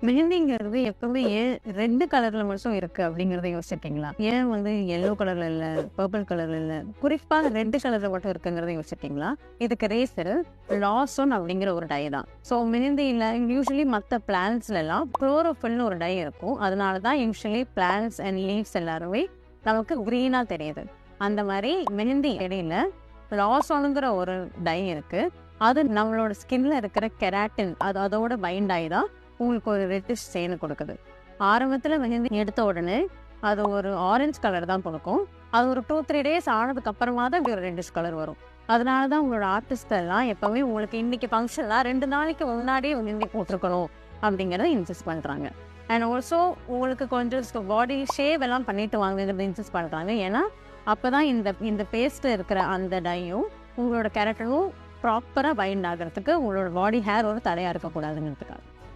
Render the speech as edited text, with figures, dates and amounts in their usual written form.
மெஹந்திங்கிறது எப்பவுமே ஏன் ரெட் கலர்ல மட்டும் இருக்கு அப்படிங்கறத யோசிச்சிருக்கீங்களா? ஏன் எல்லோ கலர்ல இல்ல, பர்பிள் கலர்ல இல்ல, குறிப்பா ரெட் கலர்ல மட்டும் இருக்குங்கிறத யோசிச்சிருக்கீங்களா? இதுக்கு ரீசன் லாசோன் அப்படிங்கிற ஒரு டை தான். ஸோ மெஹந்தியில யூஸ்வலி மற்ற பிளான்ட்ஸ்ல எல்லாம் குளோரோஃபில்னு ஒரு டை இருக்கும். அதனாலதான் யூஸ்வலி பிளான்ட்ஸ் அண்ட் லீவ்ஸ் எல்லாருமே நமக்கு கிரீனா தெரியுது. அந்த மாதிரி மெஹந்தி இடையில லாசோனுங்கிற ஒரு டை இருக்கு. அது நம்மளோட ஸ்கின்ல இருக்கிற கெராட்டின் அதோட பைண்ட் ஆகி தான் உங்களுக்கு ஒரு ரெட்டிஷ் ஸ்டெயின் கொடுக்குது. ஆரம்பத்தில் மெஹந்தி எடுத்த உடனே அது ஒரு ஆரஞ்சு கலர் தான் கொடுக்கும். அது ஒரு 2-3 days ஆனதுக்கு அப்புறமா தான் இப்படி ஒரு ரெட்டிஷ் கலர் வரும். அதனால தான் உங்களோட ஆர்டிஸ்ட் எல்லாம் எப்பவுமே உங்களுக்கு இன்னைக்கு ஃபங்க்ஷன்லாம் 2 நாளைக்கு முன்னாடியே மெஹந்தி போட்டிருக்கணும் அப்படிங்கிறத இன்சிஸ்ட் பண்ணுறாங்க. அண்ட் ஆல்சோ உங்களுக்கு கொஞ்சம் பாடி ஷேவ் எல்லாம் பண்ணிட்டு வாங்குங்கிறத இன்சிஸ்ட் பண்ணுறாங்க. ஏன்னா அப்போ தான் இந்த பேஸ்ட்டில் இருக்கிற அந்த டையும் உங்களோட கேரக்டரும் ப்ராப்பராக பைண்ட் ஆகிறதுக்கு உங்களோட பாடி ஹேர் ஒரு தடையாக இருக்கக்கூடாதுங்கிறதுக்காக.